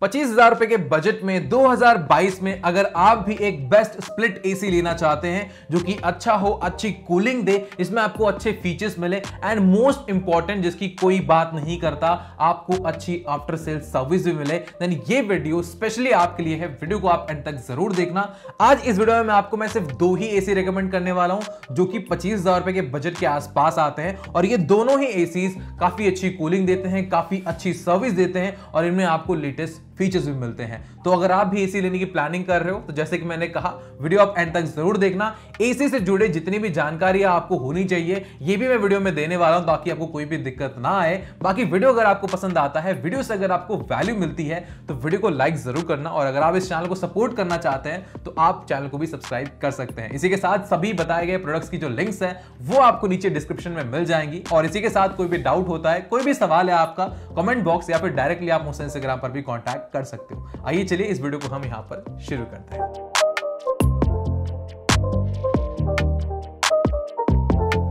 25,000 रुपए के बजट में 2022 में अगर आप भी एक बेस्ट स्प्लिट एसी लेना चाहते हैं जो कि अच्छा हो, अच्छी कूलिंग दे, इसमें आपको अच्छे फीचर्स मिले एंड मोस्ट इंपॉर्टेंट जिसकी कोई बात नहीं करता, आपको अच्छी आफ्टर सेल सर्विस भी मिले, देन ये वीडियो स्पेशली आपके लिए है। वीडियो को आप एंड तक जरूर देखना। आज इस वीडियो में मैं सिर्फ दो ही एसी रेकमेंड करने वाला हूं जो कि 25,000 रुपए के बजट के आसपास आते हैं और ये दोनों ही एसीज काफी अच्छी कूलिंग देते हैं, काफी अच्छी सर्विस देते हैं और इनमें आपको लेटेस्ट फीचर्स भी मिलते हैं। तो अगर आप भी एसी लेने की प्लानिंग कर रहे हो तो जैसे कि मैंने कहा, वीडियो आप एंड तक जरूर देखना। एसी से जुड़े जितनी भी जानकारी आपको होनी चाहिए ये भी मैं वीडियो में देने वाला हूं ताकि आपको कोई भी दिक्कत ना आए। बाकी वीडियो अगर आपको पसंद आता है, वीडियो से अगर आपको वैल्यू मिलती है तो वीडियो को लाइक जरूर करना और अगर आप इस चैनल को सपोर्ट करना चाहते हैं तो आप चैनल को भी सब्सक्राइब कर सकते हैं। इसी के साथ सभी बताए गए प्रोडक्ट्स की जो लिंक्स है वो आपको नीचे डिस्क्रिप्शन में मिल जाएंगी और इसी के साथ कोई भी डाउट होता है, कोई भी सवाल है आपका, कमेंट बॉक्स या फिर डायरेक्टली आप मुझसे इंस्टाग्राम पर भी कॉन्टैक्ट कर सकते हो। आइए चलिए इस वीडियो को हम यहां पर शुरू करते हैं।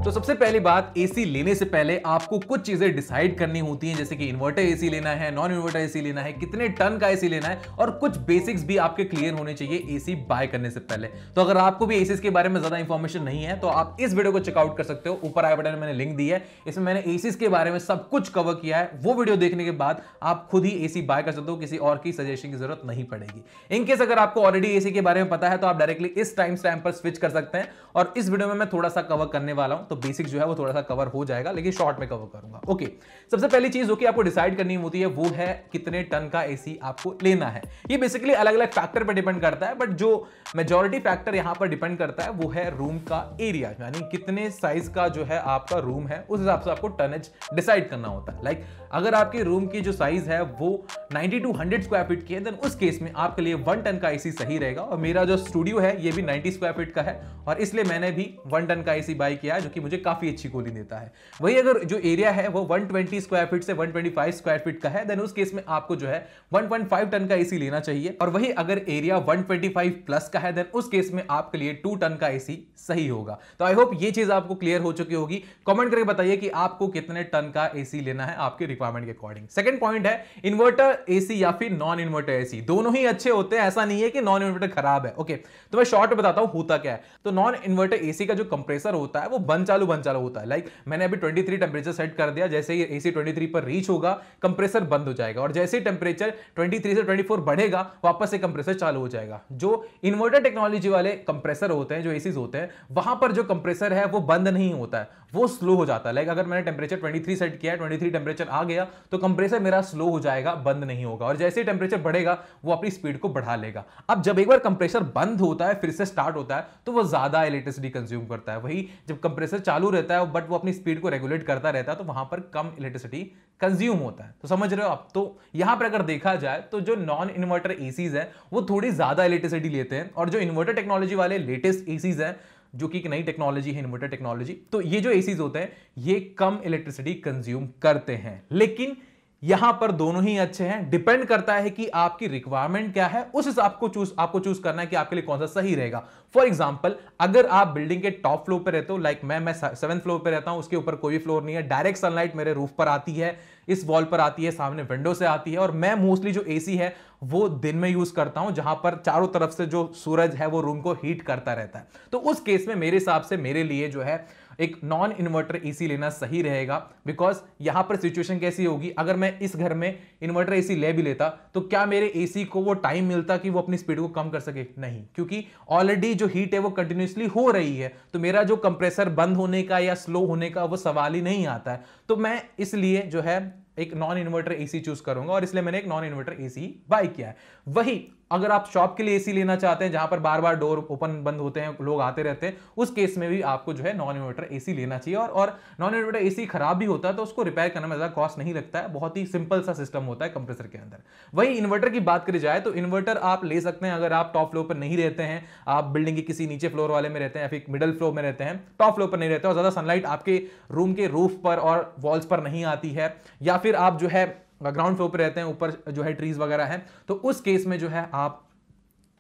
तो सबसे पहली बात, एसी लेने से पहले आपको कुछ चीजें डिसाइड करनी होती हैं, जैसे कि इन्वर्टर एसी लेना है, नॉन इन्वर्टर एसी लेना है, कितने टन का एसी लेना है और कुछ बेसिक्स भी आपके क्लियर होने चाहिए एसी बाय करने से पहले। तो अगर आपको भी एसीज के बारे में ज्यादा इंफॉर्मेशन नहीं है तो आप इस वीडियो को चेकआउट कर सकते हो। ऊपर आई बटन में मैंने लिंक दी है, इसमें मैंने एसीज के बारे में सब कुछ कवर किया है। वो वीडियो देखने के बाद आप खुद ही एसी बाय कर सकते हो, किसी और की सजेशन की जरूरत नहीं पड़ेगी। इनकेस अगर आपको ऑलरेडी एसी के बारे में पता है तो आप डायरेक्टली इस टाइम स्टैम्प पर स्विच कर सकते हैं और इस वीडियो में मैं थोड़ा सा कवर करने वाला हूं, तो बेसिक जो है वो थोड़ा सा कवर हो जाएगा लेकिन शॉर्ट में कवर करूंगा। ओके, सबसे पहली चीज जो कि आपको डिसाइड करनी होती है वो है कितने टन का एसी आपको लेना है। ये बेसिकली अलग अलग फैक्टर पर डिपेंड करता है, बट जो मेजॉरिटी फैक्टर यहां पर डिपेंड करता है वो है रूम का एरिया, यानी कितने साइज का जो है आपका रूम है उस हिसाब से आपको टनेज डिसाइड करना होता है। लाइक अगर आपके रूम की जो साइज है वो 90 to 100 स्क्वायर फीट की है, देन उस केस में आपके लिए 1 टन का एसी सही रहेगा। और मेरा जो स्टूडियो है ये भी 90 स्क्वायर फीट का है और इसलिए मैंने भी 1 टन का एसी बाय किया है जो कि मुझे काफी अच्छी कूलिंग देता है। वही अगर जो एरिया है वो 120 स्क्वायर फीट से 125 स्क्वायर फीट का है, देन उस केस में आपको जो है 1.5 टन का एसी लेना चाहिए। और वही अगर एरिया 125 प्लस का है, देन उस केस में आपके लिए 2 टन का एसी सही होगा। तो आई होप ये चीज आपको क्लियर हो चुकी होगी। कमेंट करके बताइए कि आपको कितने टन का एसी लेना है आपके रिक्वायरमेंट के अकॉर्डिंग। सेकंड पॉइंट है इन्वर्टर एसी या फिर नॉन इन्वर्टर एसी, दोनों ही अच्छे होते हैं, ऐसा नहीं है कि नॉन इन्वर्टर खराब है। ओके, तो मैं शॉर्ट में बताता हूं होता क्या है। तो नॉन इन्वर्टर एसी का जो कंप्रेसर होता है वो बंद चालू होता है। लाइक मैंने अभी 23 टेंपरेचर सेट कर दिया, जैसे ही एसी 23 पर रीच होगा कंप्रेसर बंद हो जाएगा और जैसे ही टेंपरेचर 23 से 24 बढ़ेगा वापस से कंप्रेसर चालू हो जाएगा। जो इन्वर्टर टेक्नोलॉजी वाले कंप्रेसर होते हैं, जो एसीज होते हैं, वहां पर जो कंप्रेसर है वो बंद नहीं होता है, वो स्लो हो जाता है। लाइक अगर मैंने टेंपरेचर 23 सेट किया है, 23 टेंपरेचर आ गया तो कंप्रेसर मेरा स्लो हो जाएगा, बंद नहीं होगा और जैसे ही टेंपरेचर बढ़ेगा वो अपनी स्पीड को बढ़ा लेगा। अब जब एक बार कंप्रेसर बंद होता है फिर से स्टार्ट होता है तो वो ज्यादा इलेक्ट्रिसिटी कंज्यूम करता है। वही जब कंप्रेसर चालू रहता है बट वो अपनी स्पीड को रेगुलेट करता रहता है तो वहां पर कम इलेक्ट्रिसिटी कंज्यूम होता है। तो समझ रहे हो आप? तो यहां पर अगर देखा जाए तो जो नॉन इन्वर्टर एसीज है वो थोड़ी ज्यादा इलेक्ट्रिसिटी लेते हैं और जो इन्वर्टर टेक्नोलॉजी वाले लेटेस्ट एसीज है जो कि एक नई टेक्नोलॉजी है इन्वर्टर टेक्नोलॉजी, तो ये जो एसीज होते हैं ये कम इलेक्ट्रिसिटी कंज्यूम करते हैं। लेकिन यहां पर दोनों ही अच्छे हैं, डिपेंड करता है कि आपकी रिक्वायरमेंट क्या है, उस हिसाब को आपको चूज करना है कि आपके लिए कौन सा सही रहेगा। फॉर एग्जांपल अगर आप बिल्डिंग के टॉप फ्लोर पे रहते हो, लाइक मैं 7th फ्लोर पे रहता हूं, उसके ऊपर कोई भी फ्लोर नहीं है, डायरेक्ट सनलाइट मेरे रूफ पर आती है, इस वॉल पर आती है, सामने विंडो से आती है और मैं मोस्टली जो एसी है वो दिन में यूज करता हूं जहां पर चारों तरफ से जो सूरज है वो रूम को हीट करता रहता है। तो उस केस में मेरे हिसाब से मेरे लिए जो है एक नॉन इन्वर्टर एसी लेना सही रहेगा। बिकॉज यहां पर सिचुएशन कैसी होगी, अगर मैं इस घर में इन्वर्टर एसी ले भी लेता तो क्या मेरे एसी को वो टाइम मिलता कि वो अपनी स्पीड को कम कर सके? नहीं, क्योंकि ऑलरेडी जो हीट है वो कंटिन्यूसली हो रही है तो मेरा जो कंप्रेसर बंद होने का या स्लो होने का वो सवाल ही नहीं आता है। तो मैं इसलिए जो है एक नॉन इन्वर्टर एसी चूज करूंगा और इसलिए मैंने एक नॉन इन्वर्टर एसी बाय किया है। वही अगर आप शॉप के लिए एसी लेना चाहते हैं जहां पर बार बार डोर ओपन बंद होते हैं, लोग आते रहते हैं, उस केस में भी आपको जो है नॉन इन्वर्टर एसी लेना चाहिए। और नॉन इन्वर्टर एसी खराब भी होता है तो उसको रिपेयर करने में ज्यादा कॉस्ट नहीं लगता है, बहुत ही सिंपल सा सिस्टम होता है कंप्रेसर के अंदर। वही इन्वर्टर की बात करी जाए तो इन्वर्टर आप ले सकते हैं अगर आप टॉप फ्लोर पर नहीं रहते हैं, आप बिल्डिंग के किसी नीचे फ्लोर वाले में रहते हैं या फिर मिडिल फ्लोर में रहते हैं, टॉप फ्लोर पर नहीं रहते और ज्यादा सनलाइट आपके रूम के रूफ पर और वॉल्स पर नहीं आती है, या फिर आप जो है ग्राउंड फ्लोर पर रहते हैं, ऊपर जो है ट्रीज वगैरह है, तो उस केस में जो है आप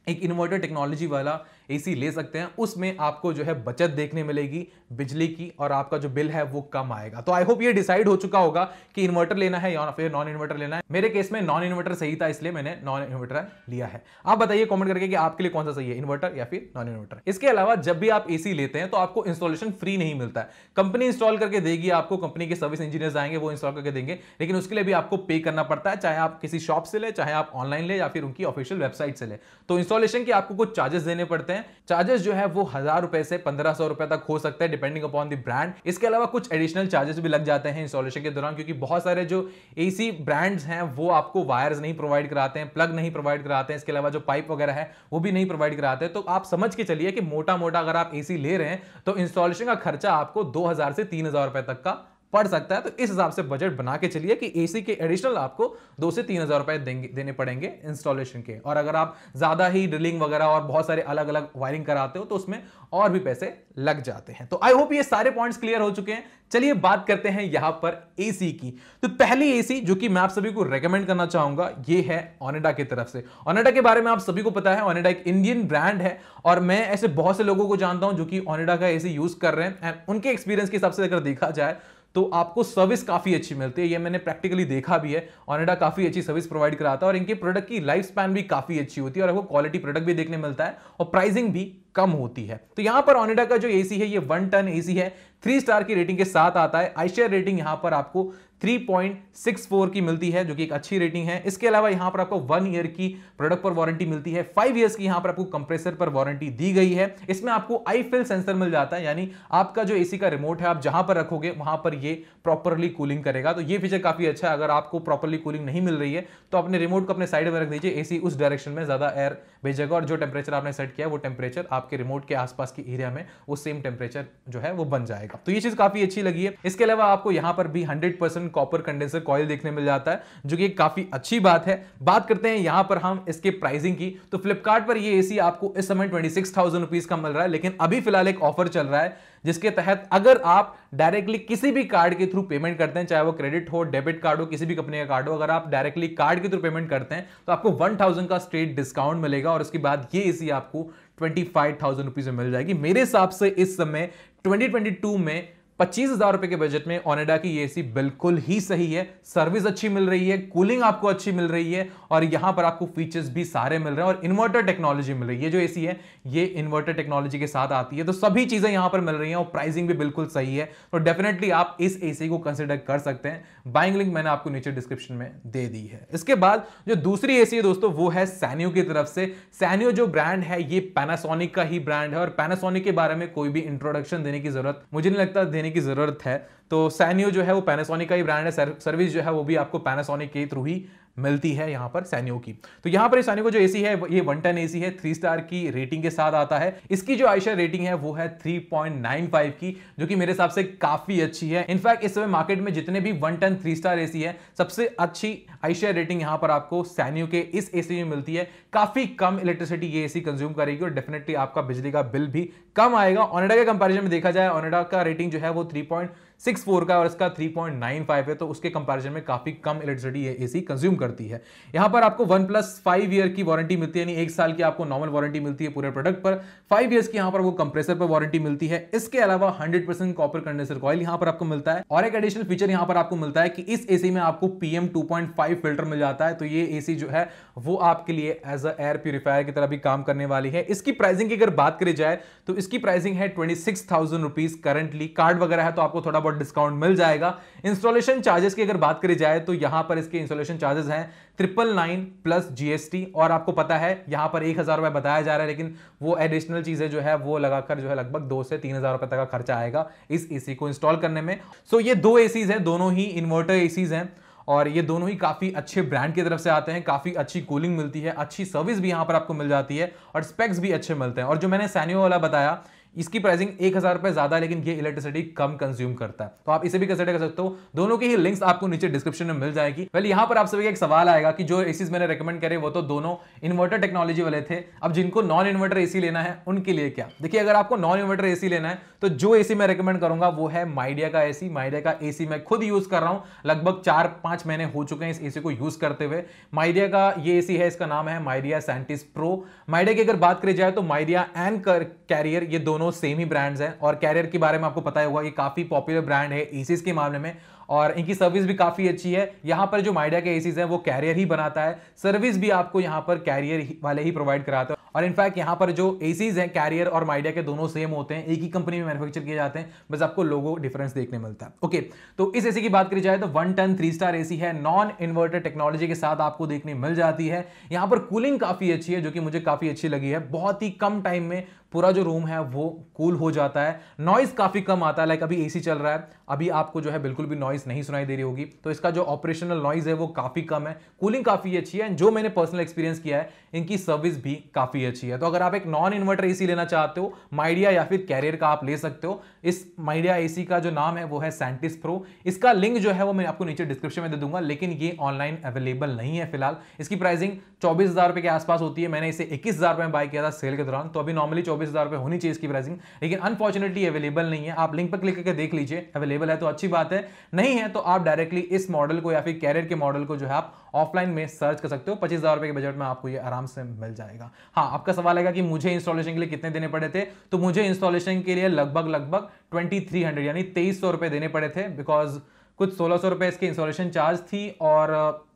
एक इन्वर्टर टेक्नोलॉजी वाला एसी ले सकते हैं, उसमें आपको जो है बचत देखने मिलेगी बिजली की और आपका जो बिल है वो कम आएगा। तो आई होप ये डिसाइड हो चुका होगा कि इन्वर्टर लेना है या फिर नॉन इन्वर्टर लेना है। मेरे केस में नॉन इन्वर्टर सही था, इसलिए मैंने नॉन इन्वर्टर लिया है। आप बताइए कमेंट करके कि आपके लिए कौन सा सही है, इन्वर्टर या फिर नॉन इन्वर्टर। इसके अलावा जब भी आप एसी लेते हैं तो आपको इंस्टॉलेशन फ्री नहीं मिलता है, कंपनी इंस्टॉल करके देगी आपको, कंपनी के सर्विस इंजीनियर्स आएंगे वो इंस्टॉल करके देंगे, लेकिन उसके लिए भी आपको पे करना पड़ता है, चाहे आप किसी शॉप से ले, चाहे आप ऑनलाइन ले या फिर उनकी ऑफिशियल वेबसाइट से ले। तो इंस्टॉलेशन के आपको कुछ चार्जेस देने पड़ते हैं। चार्जेस जो है वो 1000 रुपए से 1500 रुपए तक हो सकता है डिपेंडिंग अपॉन द ब्रांड। इसके अलावा कुछ एडिशनल चार्जेस भी लग जाते हैं इंस्टॉलेशन के दौरान, क्योंकि बहुत सारे जो एसी ब्रांड्स हैं वो आपको वायर्स नहीं प्रोवाइड कराते हैं, प्लग नहीं प्रोवाइड कराते हैं, इसके अलावा जो पाइप वगैरह है वो भी नहीं प्रोवाइड कराते हैं। तो आप समझ के चलिए कि मोटा मोटा अगर आप एसी ले रहे हैं तो इंस्टॉलेशन का खर्चा आपको 2000 से 3000 रुपए तक का पड़ सकता है। तो इस हिसाब से बजट बना के चलिए कि एसी के एडिशनल आपको 2 से 3000 रुपए देने पड़ेंगे इंस्टॉलेशन के। और अगर आप ज्यादा ही ड्रिलिंग वगैरह और बहुत सारे अलग अलग वायरिंग कराते हो तो उसमें और भी पैसे लग जाते हैं। तो आई होप ये सारे पॉइंट्स क्लियर हो चुके हैं। चलिए बात करते हैं यहां पर एसी की। तो पहली एसी जो कि मैं आप सभी को रेकमेंड करना चाहूंगा ये है ओनिडा की तरफ से। ओनिडा के बारे में आप सभी को पता है, ओनिडा एक इंडियन ब्रांड है और मैं ऐसे बहुत से लोगों को जानता हूं जो कि ओनिडा का एसी यूज कर रहे हैं एंड उनके एक्सपीरियंस के हिसाब से अगर देखा जाए तो आपको सर्विस काफी अच्छी मिलती है। ये मैंने प्रैक्टिकली देखा भी है, ओनिडा काफी अच्छी सर्विस प्रोवाइड कराता है और इनके प्रोडक्ट की लाइफ स्पैन भी काफी अच्छी होती है और आपको क्वालिटी प्रोडक्ट भी देखने मिलता है और प्राइसिंग भी कम होती है। तो यहां पर ओनिडा का जो एसी है ये 1 टन एसी है, 3 स्टार की रेटिंग के साथ आता है। आईशेयर रेटिंग यहां पर आपको 3.64 की मिलती है जो कि एक अच्छी रेटिंग है। इसके अलावा यहां पर आपको 1 ईयर की प्रोडक्ट पर वारंटी मिलती है, 5 इयर्स की यहां पर आपको कंप्रेसर पर वारंटी दी गई है। इसमें आपको आई फिल सेंसर मिल जाता है, यानी आपका जो एसी का रिमोट है आप जहां पर रखोगे वहां पर ये प्रॉपरली कूलिंग करेगा। तो ये फीचर काफी अच्छा है। अगर आपको प्रॉपरली कूलिंग नहीं मिल रही है तो अपने रिमोट को अपने साइड में रख दीजिए, एसी उस डायरेक्शन में ज्यादा एयर भेजेगा और जो टेंपरेचर आपने सेट किया है वो टेंपरेचर आपके रिमोट के आसपास की एरिया में वो सेम टेंपरेचर जो है वो बन जाएगा। तो ये चीज काफी अच्छी लगी है। इसके अलावा आपको यहां पर भी 100% कॉपर कंडेंसर कॉइल देखने मिल जाता है जो कि काफी अच्छी बात है। बात करते हैं यहां पर हम इसके प्राइसिंग की। तो फ्लिपकार्ट पर ये एसी आपको इस समय 26,000 रुपीज का मिल रहा है, लेकिन अभी फिलहाल एक ऑफर चल रहा है जिसके तहत अगर आप डायरेक्टली किसी भी कार्ड के थ्रू पेमेंट करते हैं, चाहे वो क्रेडिट हो, डेबिट कार्ड हो, किसी भी कंपनी का कार्ड हो, अगर आप डायरेक्टली कार्ड के थ्रू पेमेंट करते हैं तो आपको 1000 का स्ट्रेट डिस्काउंट मिलेगा और उसके बाद ये एसी आपको 25,000 रुपीज में मिल जाएगी। मेरे हिसाब से इस समय 2022 में 25,000 रुपए के बजट में ओनिडा की ये एसी बिल्कुल ही सही है। सर्विस अच्छी मिल रही है, कूलिंग आपको अच्छी मिल रही है और यहां पर आपको फीचर्स भी सारे मिल रहे हैं और इन्वर्टर टेक्नोलॉजी मिल रही है। ये जो एसी है ये इन्वर्टर टेक्नोलॉजी के साथ आती है, तो सभी चीजें यहां पर मिल रही हैं और प्राइसिंग भी बिल्कुल सही है। तो डेफिनेटली आप इस एसी को कंसिडर कर सकते हैं। बाइंग लिंक मैंने आपको नीचे डिस्क्रिप्शन में दे दी है। इसके बाद जो दूसरी एसी है दोस्तों वो है सैनियो की तरफ से। सैनियो जो ब्रांड है ये पैनासोनिक का ही ब्रांड है और पैनासोनिक के बारे में कोई भी इंट्रोडक्शन देने की जरूरत मुझे नहीं लगता देने की जरूरत है। तो सैनियो जो है वो पैनासोनिक का ही ब्रांड है, सर्विस जो है वो भी आपको पैनासोनिक के थ्रू ही मिलती है यहां पर सैनियो की। तो यहां पर सैनियो को जो एसी है ये 1 टन एसी है, 3 स्टार की रेटिंग के साथ आता है। इसकी जो आईशेयर रेटिंग है वो है 3.95 की, जो कि मेरे हिसाब से काफी अच्छी है। इनफैक्ट इस समय मार्केट में जितने भी 1 टन 3 स्टार एसी है सबसे अच्छी आईशेयर रेटिंग यहां पर आपको सैनियो के इस एसी में मिलती है। काफी कम इलेक्ट्रिसिटी ये एसी कंज्यूम करेगी और डेफिनेटली आपका बिजली का बिल भी कम आएगा। ओनिडा के कंपैरिजन में देखा जाए, ओनिडा का रेटिंग जो है वो 3.64 का और इसका 3.95 है, तो उसके कंपैरिजन में काफी कम इलेक्ट्रिसिटी ये एसी कंज्यूम करती है। यहां पर आपको 1+5 ईयर की वारंटी मिलती है, यानी 1 साल की आपको नॉर्मल वारंटी मिलती है पूरे प्रोडक्ट पर, 5 इयर्स की यहां पर वो कंप्रेसर पर वारंटी मिलती है। इसके अलावा 100% कॉपर कंडेंसर कॉइल यहां पर आपको मिलता है और एक एडिशनल फीचर यहां पर आपको मिलता है कि इस एसी में आपको PM 2.5 फिल्टर मिल जाता है। तो ये एसी जो है वो आपके लिए एज अ एयर प्यूरिफायर की तरह भी काम करने वाली है। इसकी प्राइसिंग की अगर बात करी जाए तो इसकी प्राइसिंग है 26,000 रुपीज करंटली। कार्ड वगैरह है तो आपको थोड़ा बहुत डिस्काउंट मिल जाएगा। इंस्टॉलेशन चार्जेस की अगर बात करी जाए तो यहां पर इसके इंस्टॉलेशन चार्जेस हैं 999 प्लस GST और आपको पता है यहां पर 1,000 रुपए बताया जा रहा है, लेकिन वो एडिशनल चीजें जो है वो लगाकर जो है लगभग 2 से 3,000 रुपए तक का खर्चा आएगा इस एसी को इंस्टॉल करने में। सो ये 2 एसीज हैं, दोनों ही इन्वर्टर एसीज हैं और ये दोनों ही काफी अच्छे ब्रांड की तरफ से आते हैं। काफी अच्छी कूलिंग मिलती है, अच्छी सर्विस भी यहां पर आपको मिल जाती है और स्पेक्स भी अच्छे मिलते हैं। और जो मैंने सैनियो वाला बताया इसकी प्राइसिंग 1000 रुपए ज्यादा है, लेकिन ये इलेक्ट्रिसिटी कम कंज्यूम करता है, तो आप इसे भी कंसिडर कर सकते हो। दोनों की ही लिंक्स आपको नीचे डिस्क्रिप्शन में मिल जाएगी। पहले यहां पर आप सभी का एक सवाल आएगा कि जो एसीज मैंने रेकमेंड करे वो तो दोनों इन्वर्टर टेक्नोलॉजी वाले थे, अब जिनको नॉन इन्वर्टर एसी लेना है उनके लिए क्या? देखिए, अगर आपको नॉन इन्वर्टर एसी लेना है तो जो एसी मैं रेकमेंड करूंगा वो है माइडिया का एसी। माइडिया का एसी मैं खुद यूज कर रहा हूं, लगभग 4-5 महीने हो चुके हैं इस एसी को यूज करते हुए। माइडिया का ये एसी है, इसका नाम है माइडिया सैंटिस प्रो। माइडिया की अगर बात करी जाए तो माइडिया एंड कैरियर ये दोनों सेम ही ब्रांड्स हैं, और कैरियर के बारे में आपको पता ही होगा, ये काफी पॉपुलर ब्रांड है एसीज के मामले में, और इनकी सर्विस भी काफी अच्छी है। यहां पर जो माइडिया के एसीज हैं वो कैरियर ही बनाता है, सर्विस भी आपको यहां पर कैरियर वाले ही प्रोवाइड कराते हैं। और इनफैक्ट यहां पर जो एसीज हैं कैरियर और माइडिया के दोनों सेम होते हैं, एक ही कंपनी में मैन्युफैक्चर किए जाते हैं, बस आपको लोगो डिफरेंस देखने मिलता है। ओके, तो इस एसी की बात करी जाए तो 1 टन 3 स्टार एसी है, नॉन इन्वर्टर टेक्नोलॉजी के साथ आपको देखने मिल जाती है। यहां पर कूलिंग काफी अच्छी है, जो कि मुझे काफी अच्छी लगी है। बहुत ही कम टाइम में पूरा जो रूम है वो कूल हो जाता है। नॉइज काफी कम आता है, लाइक अभी एसी चल रहा है, अभी आपको जो है बिल्कुल भी नॉइज नहीं सुनाई दे रही होगी, तो इसका जो ऑपरेशनल नॉइज है वो काफी कम है। कूलिंग काफी अच्छी है, जो मैंने पर्सनल एक्सपीरियंस किया है, इनकी सर्विस भी काफी अच्छी है। तो अगर आप एक नॉन इन्वर्टर एसी लेना चाहते हो, माइडिया या फिर कैरियर का आप ले सकते हो। इस माइडिया एसी का जो नाम है वो है सैंटिस प्रो। इसका लिंक जो है वो मैं आपको नीचे डिस्क्रिप्शन में दे दूंगा, लेकिन ये ऑनलाइन अवेलेबल नहीं है फिलहाल। इसकी प्राइसिंग 24,000 रुपए के आसपास होती है। मैंने इसे 21,000 रुपए में बाय किया था सेल के दौरान, तो अभी नॉर्मली 24,000 रुपए होनी चाहिए इसकी प्राइसिंग, लेकिन अनफॉर्चुनेटली अवेलेबल नहीं है। आप लिंक पर क्लिक करके देख लीजिए, अवेलेबल है तो अच्छी बात है, नहीं है तो आप डायरेक्टली इस मॉडल को या फिर कैरियर के मॉडल को जो है आप ऑफलाइन में सर्च कर सकते हो। 25,000 रुपए के बजट में आपको ये आराम से मिल जाएगा। हाँ, आपका सवाल आएगा कि मुझे इंस्टॉलेशन के लिए कितने देने पड़े थे, तो मुझे इंस्टॉलेशन के लिए लगभग 2300 यानी 2300 रुपए देने पड़े थे, बिकॉज कुछ 1600 रुपए इसकी इंस्टॉलेशन चार्ज थी, और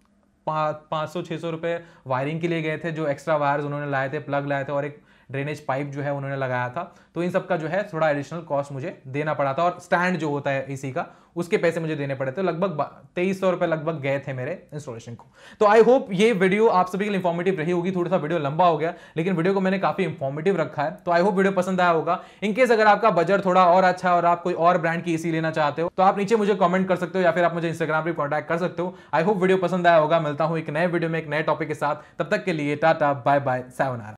500-600 रुपए वायरिंग के लिए गए थे, जो एक्स्ट्रा वायर्स उन्होंने लाए थे, प्लग लाए थे, और एक ड्रेनेज पाइप जो है उन्होंने लगाया था। तो इन सब का जो है थोड़ा एडिशनल कॉस्ट मुझे देना पड़ा था, और स्टैंड जो होता है एसी का उसके पैसे मुझे देने पड़े थे। लगभग 2300 रुपए लगभग गए थे मेरे इंस्टॉलेशन को। तो आई होप ये वीडियो आप सभी के लिए इंफॉर्मेटिव रही होगी। थोड़ा सा वीडियो लंबा हो गया, लेकिन वीडियो को मैंने काफी इंफॉर्मेटिव रखा है, तो आई होप वीडियो पसंद आया होगा। इनकेस अगर आपका बजट थोड़ा और अच्छा है और आप कोई और ब्रांड की एसी लेना चाहते हो, तो आप नीचे मुझे कमेंट कर सकते हो, या फिर आप मुझे इंस्टाग्राम पर कॉन्टैक्ट कर सकते हो। आई होप वीडियो पसंद आया होगा। मिलता हूं एक नए वीडियो में एक नए टॉपिक के साथ, तब तक के लिए टाटा बाय बाय, सायोनारा।